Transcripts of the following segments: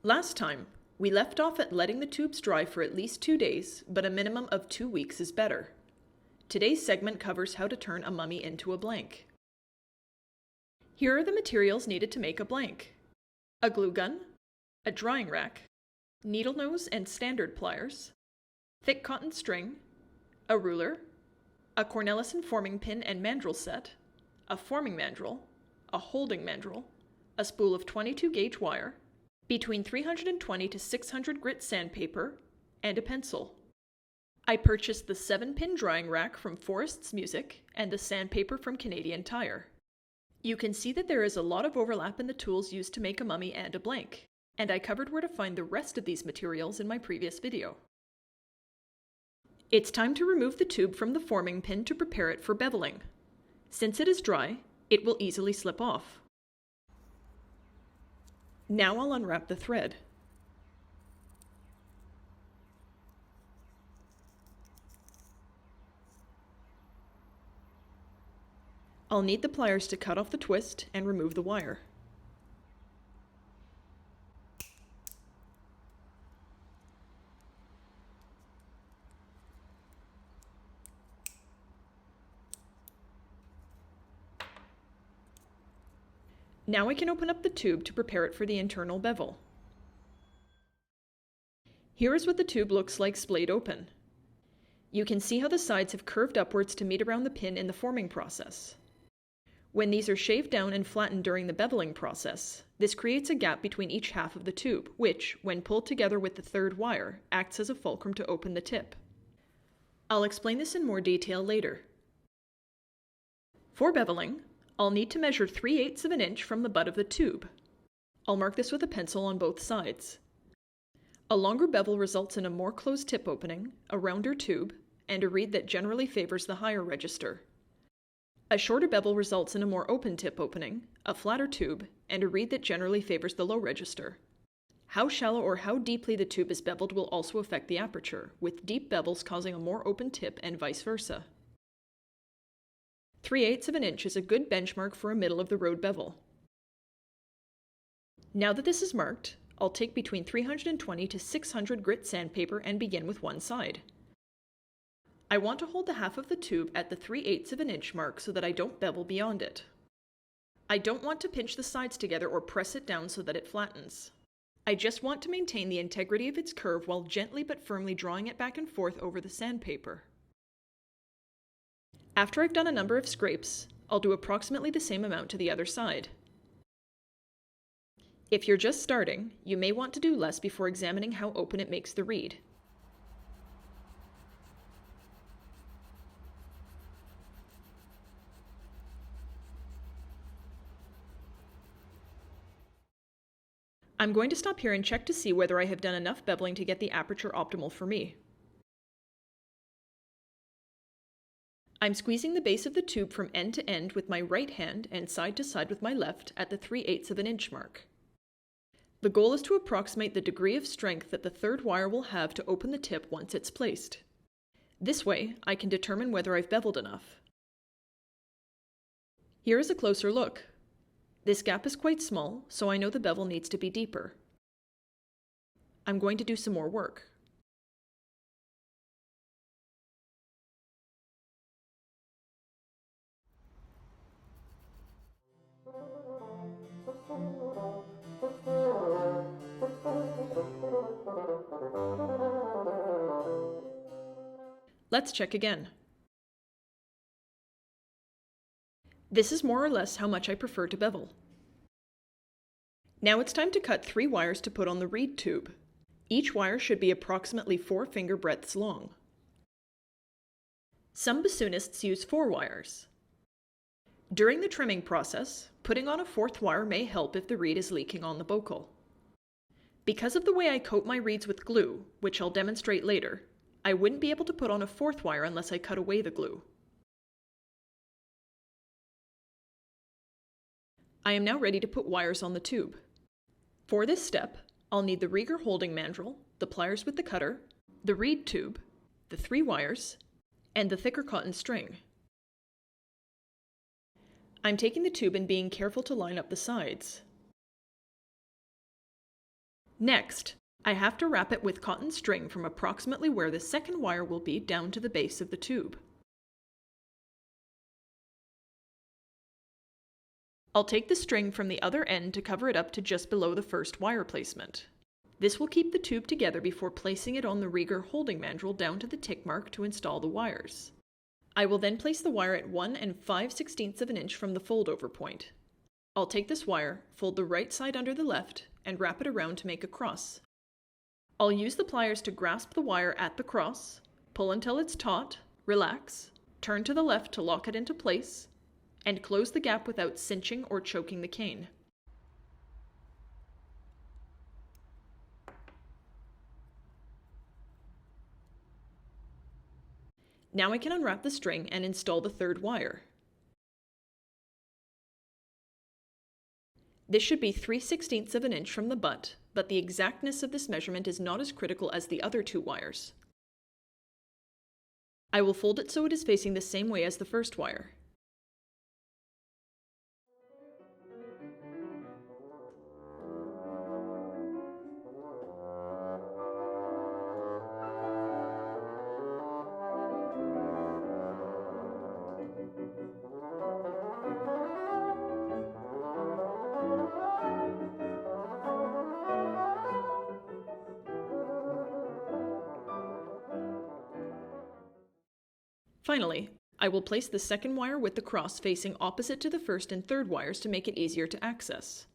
Last time, we left off at letting the tubes dry for at least 2 days, but a minimum of 2 weeks is better. Today's segment covers how to turn a mummy into a blank. Here are the materials needed to make a blank: a glue gun, a drying rack, needle nose and standard pliers, thick cotton string, a ruler, a Cornelissen forming pin and mandrel set, a forming mandrel, a holding mandrel, a spool of 22 gauge wire, between 320 to 600 grit sandpaper, and a pencil. I purchased the 7-pin drying rack from Forest's Music and the sandpaper from Canadian Tire. You can see that there is a lot of overlap in the tools used to make a mummy and a blank, and I covered where to find the rest of these materials in my previous video. It's time to remove the tube from the forming pin to prepare it for beveling. Since it is dry, it will easily slip off. Now I'll unwrap the thread. I'll need the pliers to cut off the twist and remove the wire. Now I can open up the tube to prepare it for the internal bevel. Here is what the tube looks like splayed open. You can see how the sides have curved upwards to meet around the pin in the forming process. When these are shaved down and flattened during the beveling process, this creates a gap between each half of the tube, which, when pulled together with the third wire, acts as a fulcrum to open the tip. I'll explain this in more detail later. For beveling, I'll need to measure 3/8 of an inch from the butt of the tube. I'll mark this with a pencil on both sides. A longer bevel results in a more closed tip opening, a rounder tube, and a reed that generally favors the higher register. A shorter bevel results in a more open tip opening, a flatter tube, and a reed that generally favors the low register. How shallow or how deeply the tube is beveled will also affect the aperture, with deep bevels causing a more open tip and vice versa. 3/8 of an inch is a good benchmark for a middle-of-the-road bevel. Now that this is marked, I'll take between 320 to 600 grit sandpaper and begin with one side. I want to hold the half of the tube at the 3/8 of an inch mark so that I don't bevel beyond it. I don't want to pinch the sides together or press it down so that it flattens. I just want to maintain the integrity of its curve while gently but firmly drawing it back and forth over the sandpaper. After I've done a number of scrapes, I'll do approximately the same amount to the other side. If you're just starting, you may want to do less before examining how open it makes the reed. I'm going to stop here and check to see whether I have done enough beveling to get the aperture optimal for me. I'm squeezing the base of the tube from end to end with my right hand and side to side with my left at the 3/8 of an inch mark. The goal is to approximate the degree of strength that the third wire will have to open the tip once it's placed. This way, I can determine whether I've beveled enough. Here is a closer look. This gap is quite small, so I know the bevel needs to be deeper. I'm going to do some more work. Let's check again. This is more or less how much I prefer to bevel. Now it's time to cut 3 wires to put on the reed tube. Each wire should be approximately 4 finger breadths long. Some bassoonists use 4 wires. During the trimming process, putting on a 4th wire may help if the reed is leaking on the bocal. Because of the way I coat my reeds with glue, which I'll demonstrate later, I wouldn't be able to put on a 4th wire unless I cut away the glue. I am now ready to put wires on the tube. For this step, I'll need the Rieger holding mandrel, the pliers with the cutter, the reed tube, the 3 wires, and the thicker cotton string. I'm taking the tube and being careful to line up the sides. Next, I have to wrap it with cotton string from approximately where the second wire will be down to the base of the tube. I'll take the string from the other end to cover it up to just below the first wire placement. This will keep the tube together before placing it on the Rieger holding mandrel down to the tick mark to install the wires. I will then place the wire at 1 5/16 of an inch from the fold-over point. I'll take this wire, fold the right side under the left, and wrap it around to make a cross. I'll use the pliers to grasp the wire at the cross, pull until it's taut, relax, turn to the left to lock it into place, and close the gap without cinching or choking the cane. Now I can unwrap the string and install the third wire. This should be 3/16 of an inch from the butt, but the exactness of this measurement is not as critical as the other two wires. I will fold it so it is facing the same way as the first wire. Finally, I will place the second wire with the cross facing opposite to the first and third wires to make it easier to access.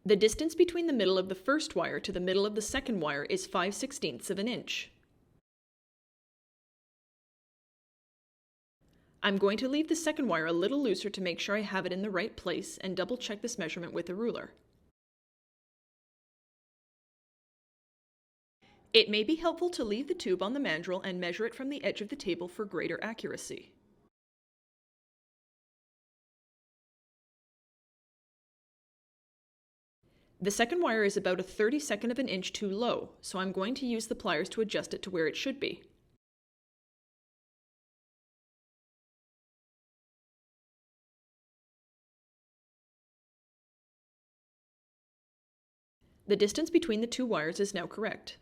The distance between the middle of the first wire to the middle of the second wire is 5/16 of an inch. I'm going to leave the second wire a little looser to make sure I have it in the right place and double check this measurement with a ruler. It may be helpful to leave the tube on the mandrel and measure it from the edge of the table for greater accuracy. The second wire is about 1/32 of an inch too low, so I'm going to use the pliers to adjust it to where it should be. The distance between the two wires is now correct.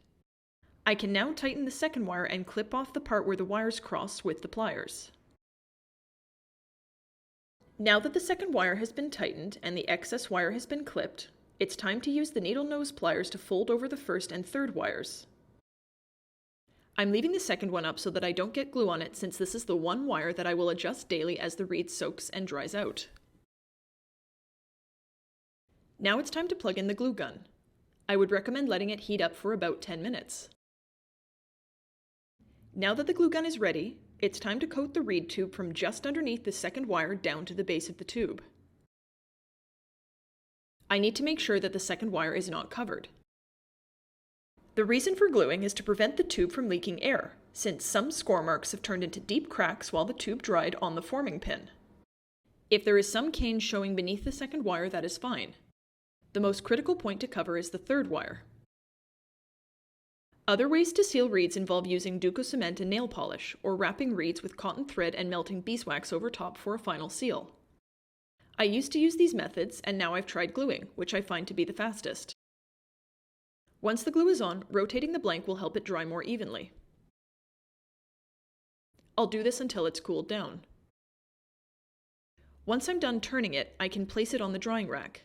I can now tighten the second wire and clip off the part where the wires cross with the pliers. Now that the second wire has been tightened and the excess wire has been clipped, it's time to use the needle nose pliers to fold over the first and third wires. I'm leaving the second one up so that I don't get glue on it, since this is the one wire that I will adjust daily as the reed soaks and dries out. Now it's time to plug in the glue gun. I would recommend letting it heat up for about 10 minutes. Now that the glue gun is ready, it's time to coat the reed tube from just underneath the second wire down to the base of the tube. I need to make sure that the second wire is not covered. The reason for gluing is to prevent the tube from leaking air, since some score marks have turned into deep cracks while the tube dried on the forming pin. If there is some cane showing beneath the second wire, that is fine. The most critical point to cover is the third wire. Other ways to seal reeds involve using Duco cement and nail polish, or wrapping reeds with cotton thread and melting beeswax over top for a final seal. I used to use these methods, and now I've tried gluing, which I find to be the fastest. Once the glue is on, rotating the blank will help it dry more evenly. I'll do this until it's cooled down. Once I'm done turning it, I can place it on the drying rack.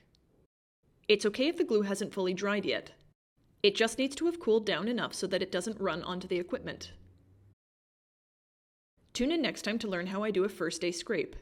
It's okay if the glue hasn't fully dried yet. It just needs to have cooled down enough so that it doesn't run onto the equipment. Tune in next time to learn how I do a first day scrape.